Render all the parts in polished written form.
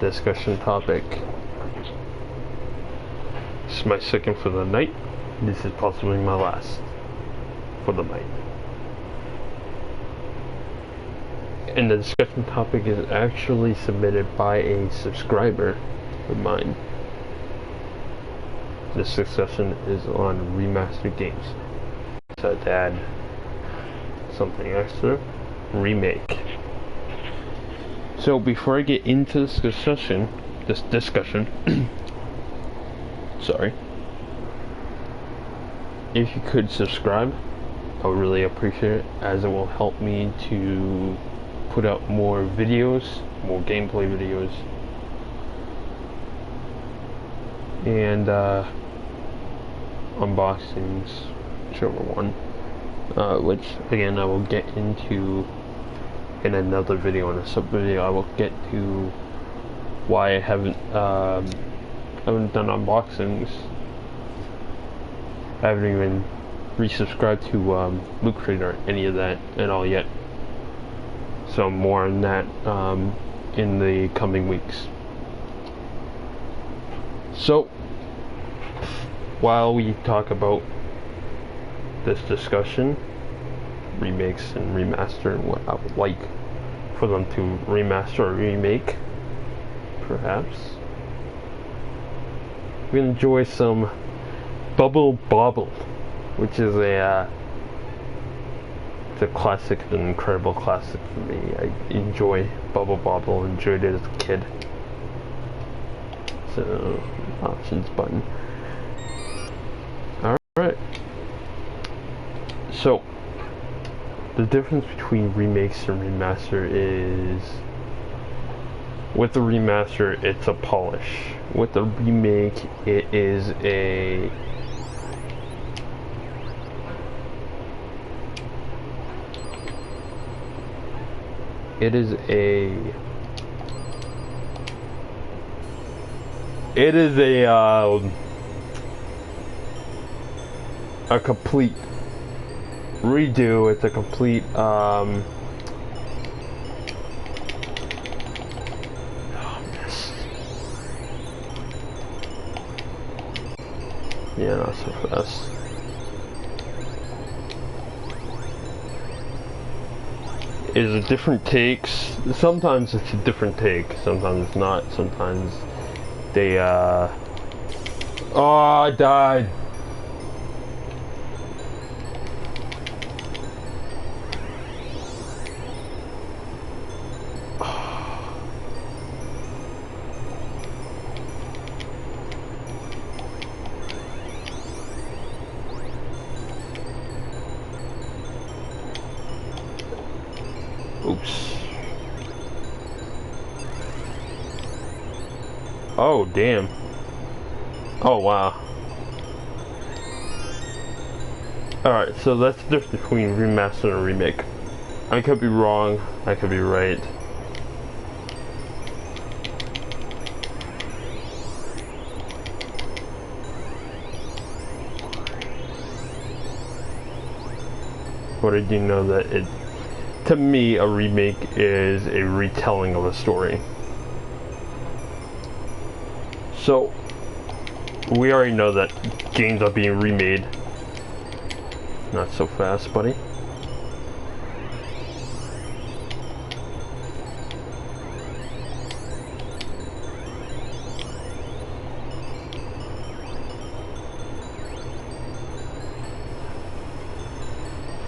discussion topic. This is my second for the night. This is possibly my last for the night. And the discussion topic is actually submitted by a subscriber of mine. This discussion is on remastered games. So to add something extra, remake. So before I get into this discussion, sorry, if you could subscribe, I would really appreciate it, as it will help me to put out more videos, more gameplay videos, and unboxings, whichever one, which again I will get into in another video. In a sub video I will get to why I haven't done unboxings. I haven't even resubscribed to Loot Crate or any of that at all yet. So more on that in the coming weeks. So while we talk about this discussion, remakes and remaster, and what I would like for them to remaster or remake, perhaps we enjoy some Bubble Bobble, which is it's a classic, an incredible classic for me. I enjoy Bubble Bobble, enjoyed it as a kid. So, options button. Alright. So, the difference between remakes and remaster is, with the remaster, it's a polish. With the remake, it is a complete redo. It's a complete yeah, not so fast. Is a different takes. Sometimes it's a different take, sometimes it's not. Sometimes they oh, I died. Oops. Oh, damn. Oh, wow. Alright, so that's the difference between remaster and remake. I could be wrong, I could be right. But I do know that to me, a remake is a retelling of a story. So, we already know that games are being remade. Not so fast, buddy.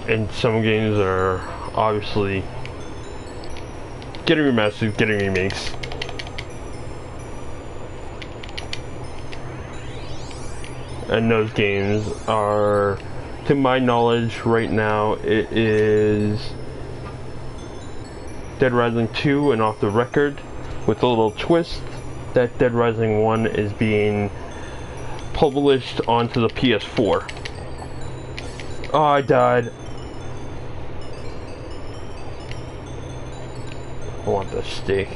And some games are obviously getting remastered, getting remakes. And those games are, to my knowledge right now, it is Dead Rising 2, and off the record, with a little twist, that Dead Rising 1 is being published onto the PS4. Oh, I died. I want the steak.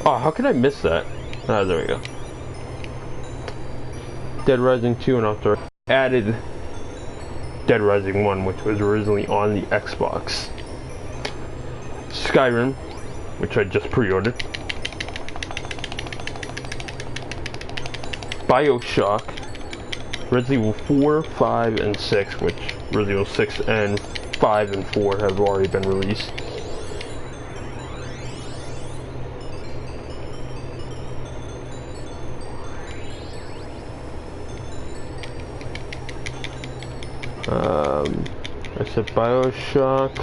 Oh, how could I miss that? Ah, there we go. Dead Rising 2, and after added Dead Rising 1, which was originally on the Xbox. Skyrim, which I just pre-ordered. BioShock, Resident Evil 4, 5, and 6, which Resident Evil 6 and 5 and 4 have already been released. I said BioShock,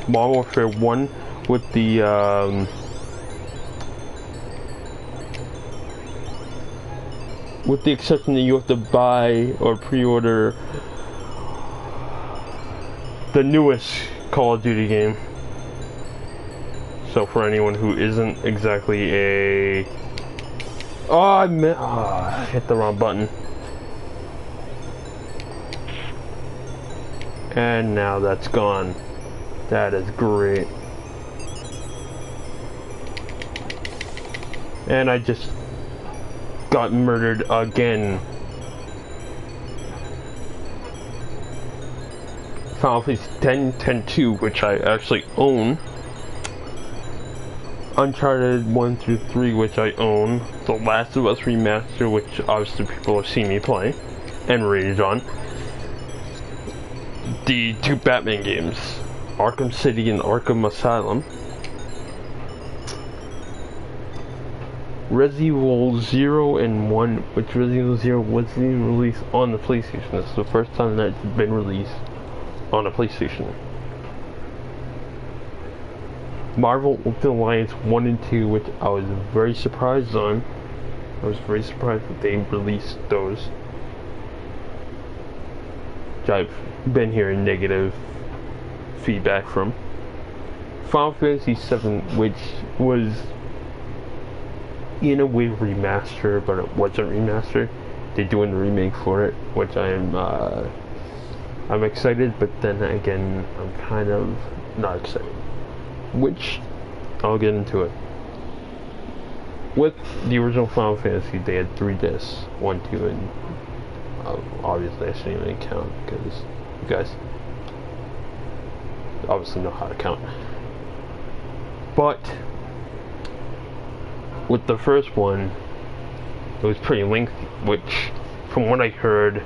Modern Warfare 1 with the exception that you have to buy or pre-order the newest Call of Duty game. So for anyone who isn't exactly a... Oh, I hit the wrong button. And now that's gone. That is great. And I just got murdered again. Final Fantasy 10, 10-2, which I actually own. Uncharted 1 through 3, which I own. The Last of Us Remaster, which obviously people have seen me play and rage on. The 2 Batman games, Arkham City and Arkham Asylum. Resident Evil 0 and 1, which Resident Evil 0 wasn't even released on the PlayStation. This is the first time that it's been released on a PlayStation. Marvel Ultimate Alliance 1 and 2, which I was very surprised on. I was very surprised that they released those. Which I've been hearing negative feedback from. Final Fantasy 7, which was in a way remastered, but it wasn't remastered. They're doing the remake for it, which I'm excited, but then again, I'm kind of not excited. Which I'll get into it. With the original Final Fantasy, they had 3 discs, 1, 2, and obviously I shouldn't even count because you guys obviously know how to count. But with the first one, it was pretty lengthy, which from what I heard,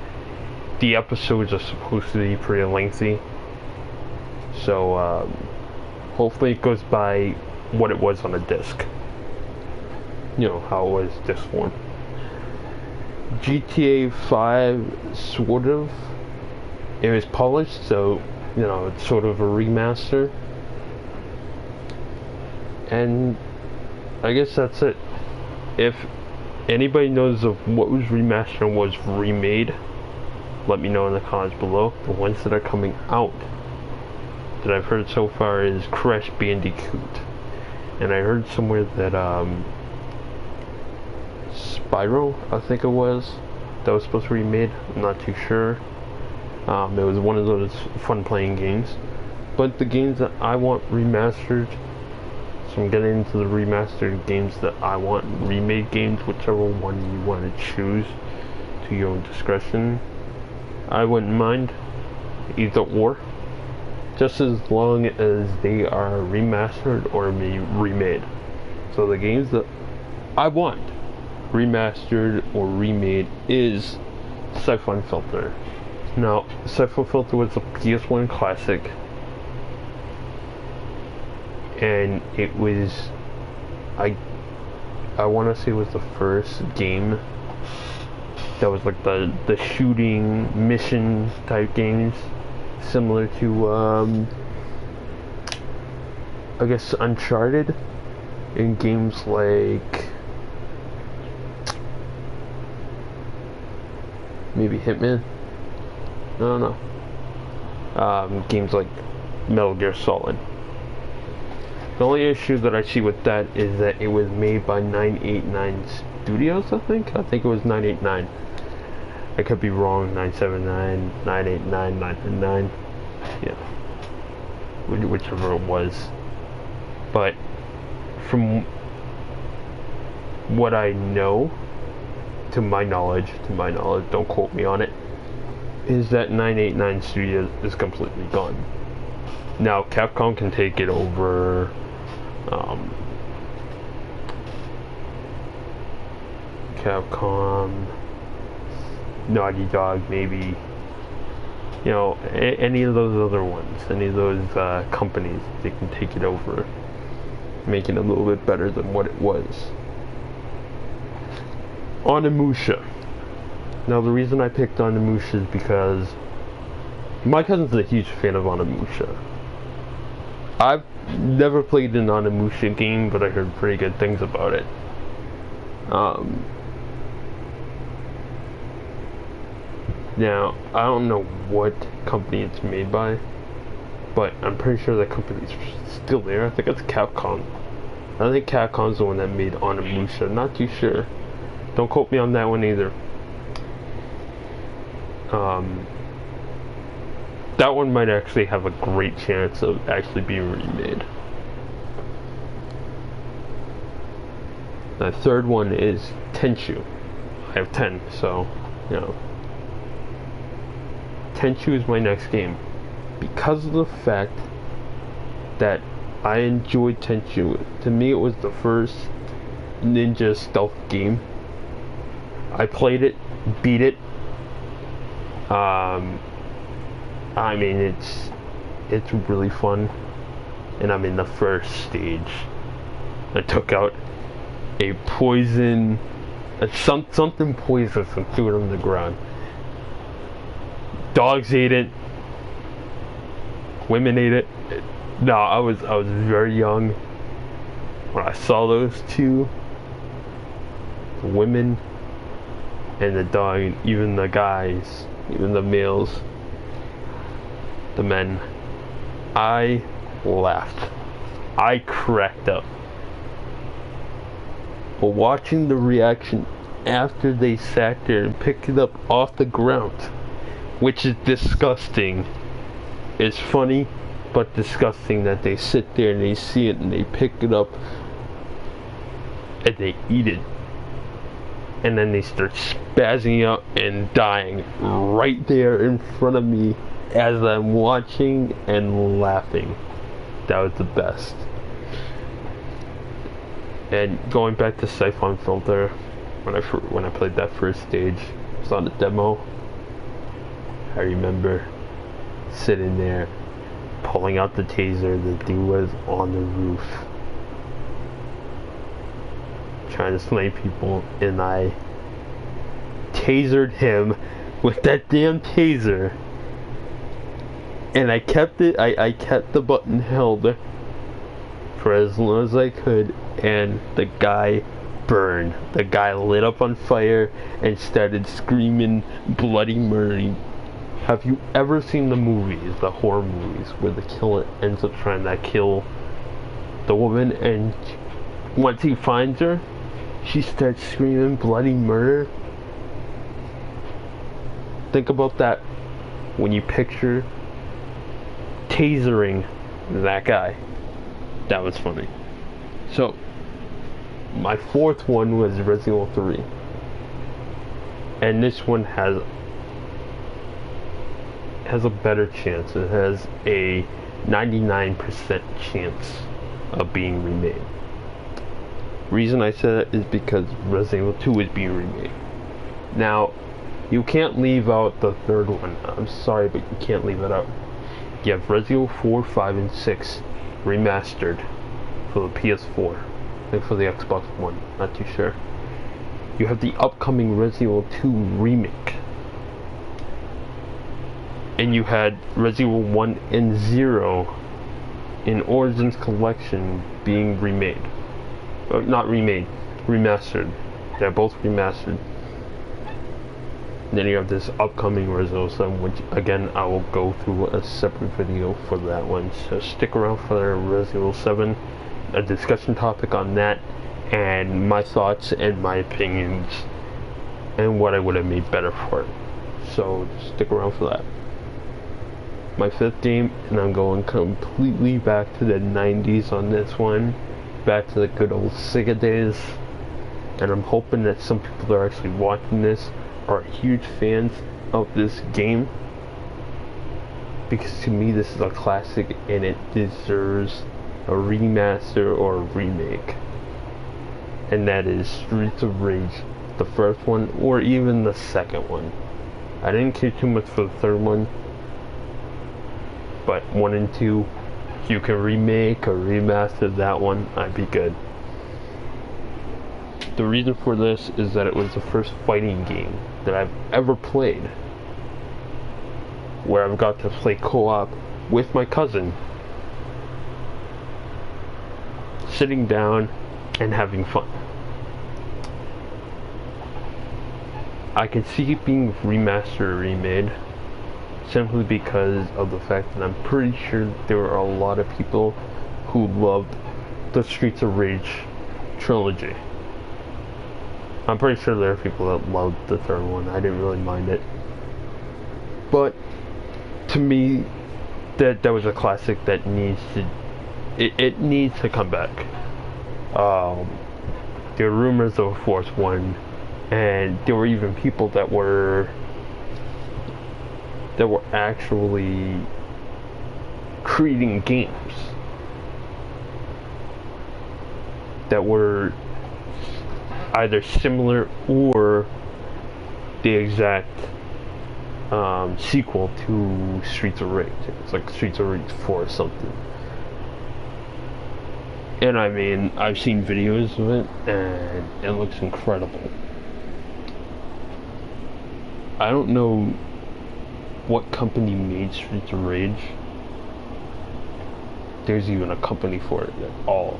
the episodes are supposed to be pretty lengthy. So hopefully it goes by what it was on a disc. You know, how it was disc form. GTA 5, sort of. It was polished, so, you know, it's sort of a remaster. And I guess that's it. If anybody knows of what was remastered and was remade, let me know in the comments below. The ones that are coming out that I've heard so far is Crash Bandicoot. And I heard somewhere that Spyro, I think it was, that was supposed to be remade. I'm not too sure. It was one of those fun playing games. But the games that I want remastered, so I'm getting into the remastered games that I want, remade games, whichever one you want to choose to your own discretion. I wouldn't mind either or, just as long as they are remastered or remade. So the games that I want remastered or remade is Siphon Filter. Now, Siphon Filter was a PS1 classic, and it was, I want to say it was the first game that was like the shooting mission type games, similar to I guess Uncharted, in games like maybe Hitman. I don't know. Games like Metal Gear Solid. The only issue that I see with that is that it was made by 989 Studios, I think it was 989. I could be wrong, 979, 989, 999, yeah, whichever it was. But from what I know, to my knowledge, don't quote me on it, is that 989 Studios is completely gone. Now, Capcom can take it over. Capcom, Naughty Dog, maybe. You know, any of those other ones, any of those companies, they can take it over, make it a little bit better than what it was. Onimusha. Now, the reason I picked Onimusha is because my cousin's a huge fan of Onimusha. I've never played an Onimusha game, but I heard pretty good things about it. Now, I don't know what company it's made by, but I'm pretty sure that company's still there. I think it's Capcom. I think Capcom's the one that made Onimusha. Not too sure. Don't quote me on that one either. That one might actually have a great chance of actually being remade. The third one is Tenchu. I have 10, so, you know. Tenchu is my next game. Because of the fact that I enjoyed Tenchu. To me, it was the first ninja stealth game. I played it, beat it. I mean, it's really fun, and I'm in the first stage. I took out a poison, something poisonous, and threw it on the ground. Dogs ate it. Women ate it. No, I was very young when I saw those two. The women and the dog, even the guys, even the males, the men. I laughed. I cracked up. But watching the reaction after they sat there and picked it up off the ground, which is disgusting. It's funny, but disgusting that they sit there and they see it and they pick it up and they eat it. And then they start spazzing out and dying right there in front of me as I'm watching and laughing. That was the best. And going back to Siphon Filter, when I played that first stage, it was on the demo. I remember sitting there, pulling out the taser. The dude was on the roof, trying to slay people, and I tasered him with that damn taser. And I kept it, I kept the button held for as long as I could, and the guy burned. The guy lit up on fire and started screaming bloody murder. Have you ever seen the movies, the horror movies, where the killer ends up trying to kill the woman, and once he finds her, she starts screaming bloody murder? Think about that when you picture tasering that guy. That was funny. So, my fourth one was Resident Evil 3. And this one has a better chance. It has a 99% chance of being remade. Reason I said that is because Resident Evil 2 is being remade. Now, you can't leave out the third one. I'm sorry, but you can't leave it out. You have Resident Evil 4, 5, and 6 remastered for the PS4. I think for the Xbox One. Not too sure. You have the upcoming Resident Evil 2 remake. And you had Resident Evil 1 and 0 in Origins Collection being remade. Not remade, remastered. They're both remastered. And then you have this upcoming Resident Evil 7, which again I will go through a separate video for that one. So stick around for Resident Evil 7, a discussion topic on that, and my thoughts and my opinions, and what I would have made better for it. So stick around for that. My fifth game, and I'm going completely back to the 90s on this one, back to the good old Sega days. and I'm hoping that some people that are actually watching this are huge fans of this game, because to me this is a classic and it deserves a remaster or a remake, and that is Streets of Rage, the first one or even the second one. I didn't care too much for the third one, but 1 and 2, if you can remake or remaster that one, I'd be good. The reason for this is that it was the first fighting game that I've ever played where I've got to play co-op with my cousin, sitting down and having fun. I could see it being remastered or remade simply because of the fact that I'm pretty sure there are a lot of people who loved the Streets of Rage trilogy. I'm pretty sure there are people that loved the third one. I didn't really mind it. But to me, that was a classic that needs to it needs to come back. There were rumors of a fourth one, and there were even people that were actually creating games that were either similar or the exact sequel to Streets of Rage. It's like Streets of Rage 4 or something. And I mean, I've seen videos of it, and it looks incredible. I don't know what company made Streets of Rage. There's even a company for it at all.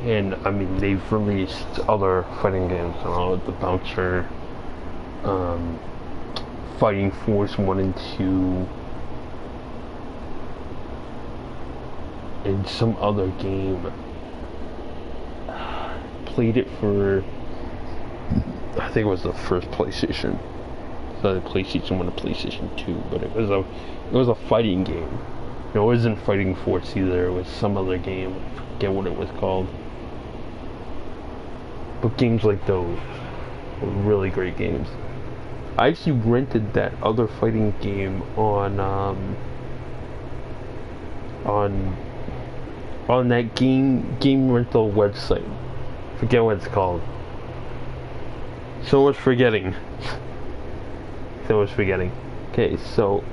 And I mean, they've released other fighting games, I don't know, the Bouncer, Fighting Force 1 and 2, and some other game. Played it for, I think it was the first PlayStation. So the PlayStation 1 and PlayStation 2, but it was a fighting game. It wasn't Fighting Force either, it was some other game. I forget what it was called. But games like those were really great games. I actually rented that other fighting game on that game rental website. Forget what it's called. So much forgetting. Okay, so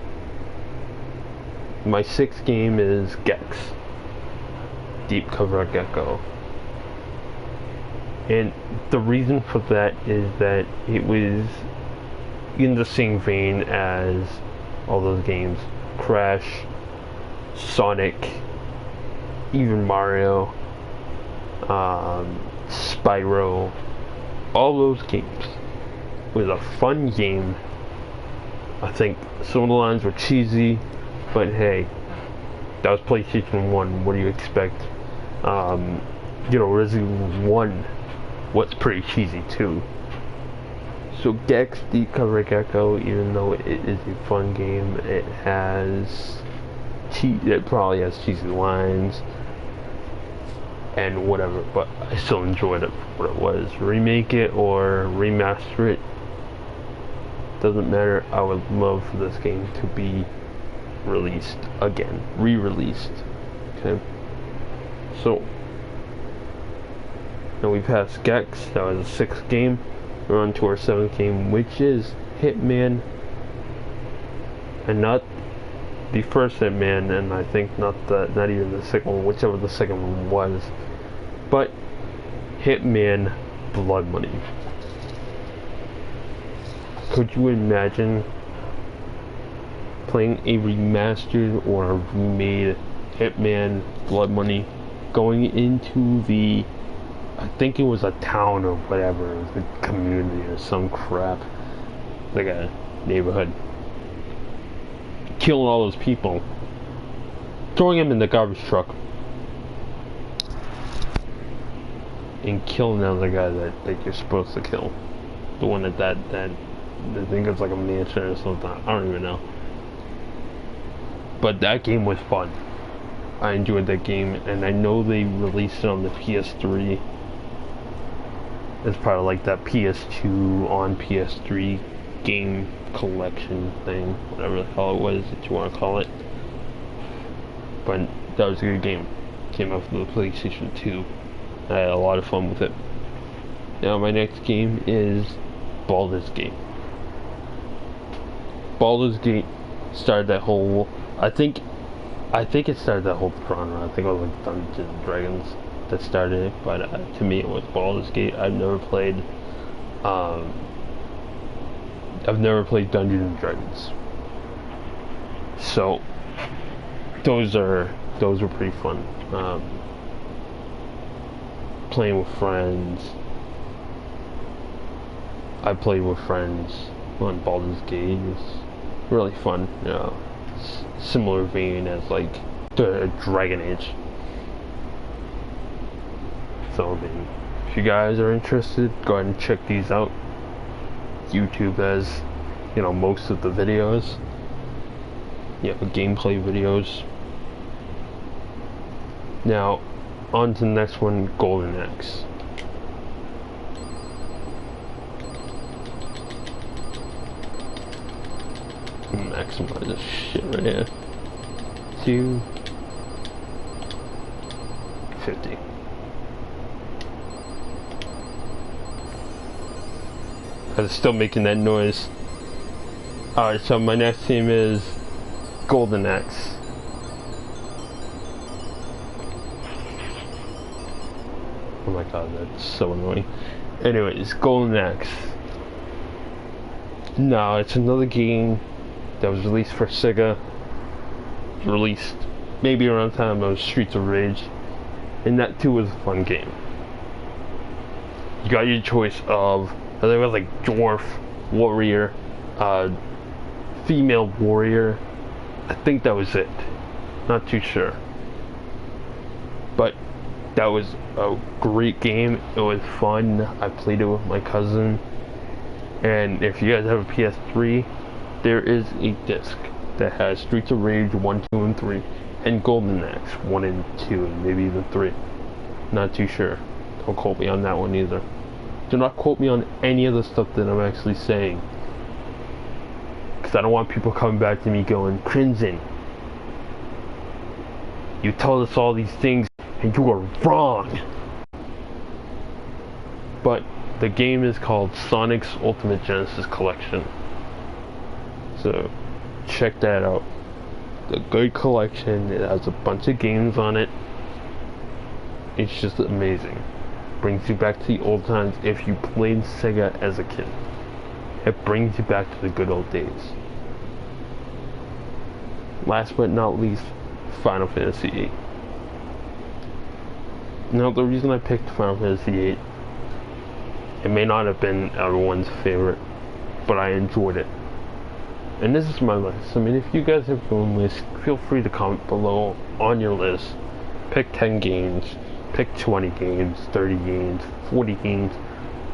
my sixth game is Gex, Deep Cover Gecko. And the reason for that is that it was in the same vein as all those games. Crash, Sonic, even Mario, Spyro, all those games. It was a fun game. I think some of the lines were cheesy, but hey, that was PlayStation 1, what do you expect? Resident Evil 1 was pretty cheesy too. So Gex, Deep Cover Gecko, even though it is a fun game, it probably has cheesy lines and whatever, but I still enjoyed it for what it was. Remake it or remaster it, doesn't matter. I would love for this game to be released again, re-released. Okay, so now we passed Gex, that was the sixth game. We're on to our seventh game, which is Hitman, and not the first Hitman, and I think not even the second one, whichever the second one was, but Hitman Blood Money. Could you imagine playing a remastered or a remade Hitman Blood Money, going into the, I think it was a town or whatever, the community or some crap, like a neighborhood, killing all those people, throwing them in the garbage truck, and killing the other guy that you're supposed to kill, the one that I think it's like a mansion or something, I don't even know. But that game was fun. I enjoyed that game, and I know they released it on the PS3. It's part of like that PS2 on PS3 game collection thing, whatever the hell it was that you want to call it. But that was a good game. Came out for the PlayStation 2. I had a lot of fun with it. Now my next game is Baldur's Gate. Baldur's Gate started that whole, I think it started that whole genre. I think it was like Dungeons and Dragons that started it, but to me it was Baldur's Gate. I've never played Dungeons and Dragons, so those were pretty fun. Playing with friends. I played with friends on Baldur's Gate. It's really fun. You know, similar vein as like the Dragon Age. So I mean, if you guys are interested, go ahead and check these out. YouTube has, you know, most of the videos. You know, gameplay videos. Now, on to the next one, Golden Axe. Maximize this shit right here. 250. It's still making that noise. Alright, so my next team is Golden Axe. Oh my god, that's so annoying. Anyways, Golden Axe. No, it's another game that was released for Sega. Released maybe around the time of Streets of Rage. And that too was a fun game. You got your choice of, there was like dwarf, warrior, female warrior. I think that was it. Not too sure. But that was a great game. It was fun. I played it with my cousin. And if you guys have a PS3, there is a disc that has Streets of Rage 1, 2, and 3, and Golden Axe 1 and 2, and maybe even 3. Not too sure. Don't quote me on that one either. Do not quote me on any of the stuff that I'm actually saying, because I don't want people coming back to me going, Crimson, you told us all these things and you were wrong. But the game is called Sonic's Ultimate Genesis Collection, so check that out. The good collection. It has a bunch of games on it. It's just amazing. Brings you back to the old times if you played Sega as a kid. It brings you back to the good old days. Last but not least, Final Fantasy VIII. Now, the reason I picked Final Fantasy VIII, it may not have been everyone's favorite, but I enjoyed it. And this is my list. I mean, if you guys have your own list, feel free to comment below on your list. Pick 10 games, pick 20 games, 30 games, 40 games,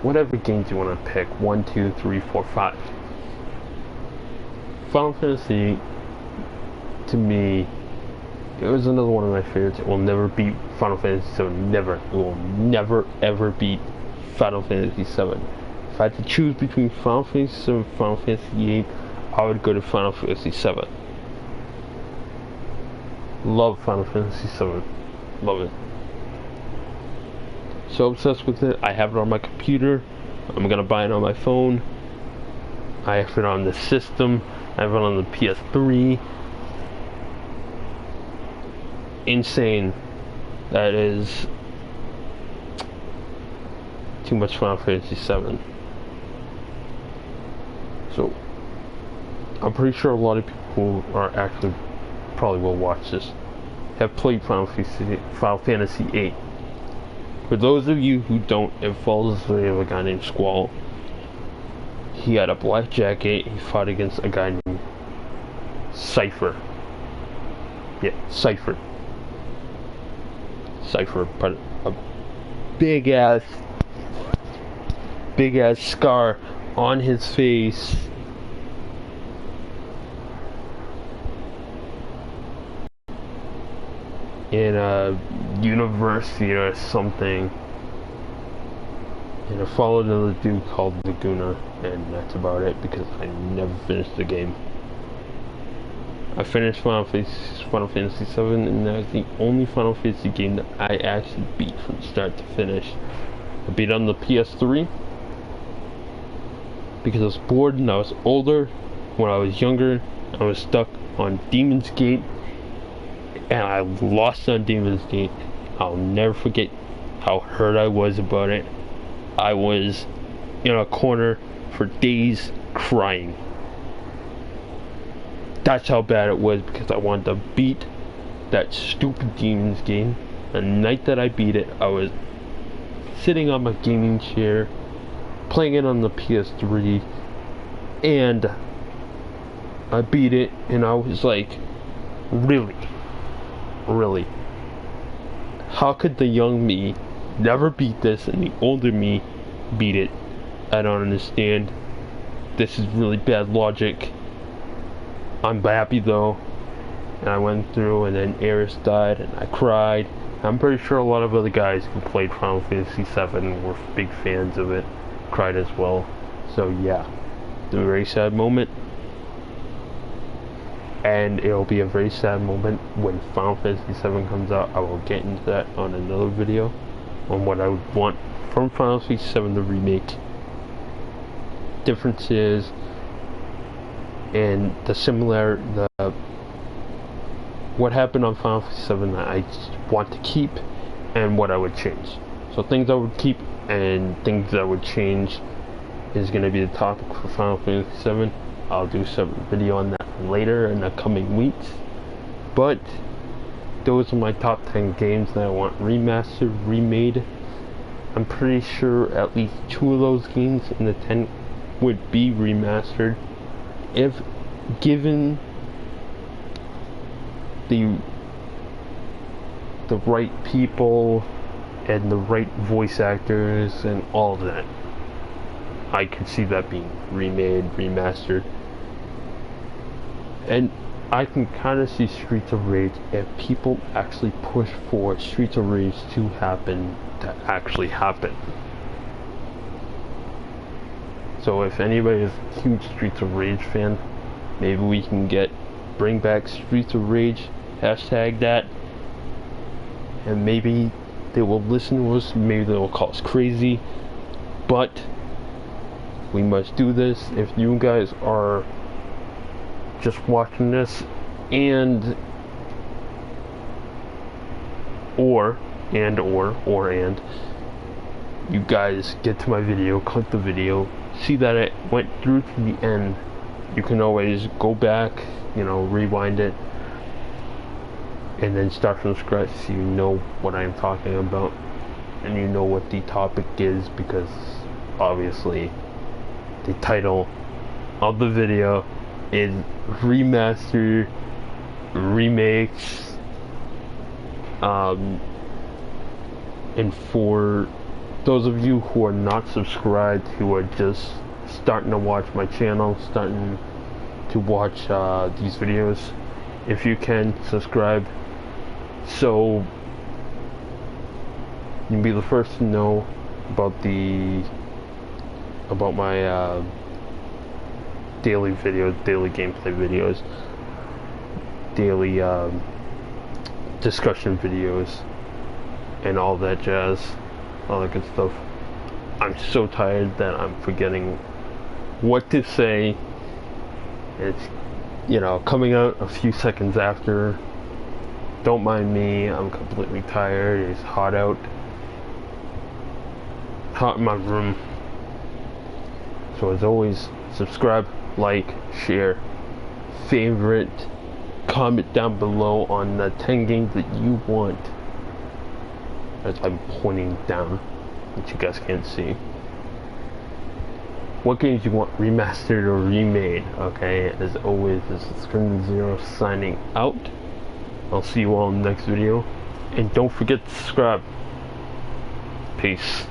whatever games you want to pick. 1, 2, 3, 4, 5. Final Fantasy, to me, it was another one of my favorites. It will never beat Final Fantasy VII. Never. It will never ever beat Final Fantasy VII. If I had to choose between Final Fantasy VII and Final Fantasy VIII, I would go to Final Fantasy VII. Love Final Fantasy VII. Love it. So obsessed with it. I have it on my computer. I'm gonna buy it on my phone. I have it on the system. I have it on the PS3. Insane. That is too much Final Fantasy VII. So I'm pretty sure a lot of people who are actually probably will watch this have played Final Fantasy VIII. For those of you who don't, it follows the story of a guy named Squall. He had a black jacket. He fought against a guy named Cypher. Yeah, Cypher. Cypher put a big ass scar on his face. in a university or something. And I followed another dude called Laguna, and that's about it because I never finished the game. I finished Final Fantasy VII, and that was the only Final Fantasy game that I actually beat from start to finish. I beat on the PS3 because I was bored and I was older. When I was younger, I was stuck on Demon's Gate, and I lost on Demon's Gate. I'll never forget how hurt I was about it. I was in a corner for days crying. That's how bad it was, because I wanted to beat that stupid Demon's game. The night that I beat it, I was sitting on my gaming chair, playing it on the PS3, and I beat it, and I was like, really? How could the young me never beat this, and the older me beat it? I don't understand. This is really bad logic. I'm happy though, and I went through, and then Aeris died, and I cried. I'm pretty sure a lot of other guys who played Final Fantasy VII were big fans of it, cried as well. So yeah, it's a very sad moment, and it'll be a very sad moment when Final Fantasy VII comes out. I will get into that on another video, on what I would want from Final Fantasy VII the remake, differences, and what happened on Final Fantasy VII that I want to keep, and what I would change. So things I would keep and things that would change is going to be the topic for Final Fantasy VII. I'll do some video on that later in the coming weeks. But those are my top 10 games that I want remastered, remade. I'm pretty sure at least 2 of those games in the 10 would be remastered if given the right people and the right voice actors and all of that. I could see that being remade, remastered. And I can kind of see Streets of Rage, if people actually push for Streets of Rage to actually happen. So if anybody is a huge Streets of Rage fan, maybe we can bring back Streets of Rage, hashtag that, and maybe they will listen to us, maybe they will call us crazy, but we must do this. If you guys are just watching this and you guys get to my video, click the video, see that it went through to the end, you can always go back, rewind it, and then start from scratch, so you know what I'm talking about, and you know what the topic is, because obviously the title of the video is Remaster, Remakes, and for those of you who are not subscribed, who are just starting to watch my channel, starting to watch these videos, if you can subscribe, so you'll be the first to know about my daily videos, daily gameplay videos, daily discussion videos, and all that jazz, all that good stuff. I'm so tired that I'm forgetting what to say. It's coming out a few seconds after. Don't mind me, I'm completely tired. It's hot out, hot in my room. So as always, subscribe, like, share, favorite, comment down below on the 10 games that you want, as I'm pointing down, which you guys can't see. What games you want remastered or remade? Okay, as always, this is Screen Zero signing out. I'll see you all in the next video, and don't forget to subscribe. Peace.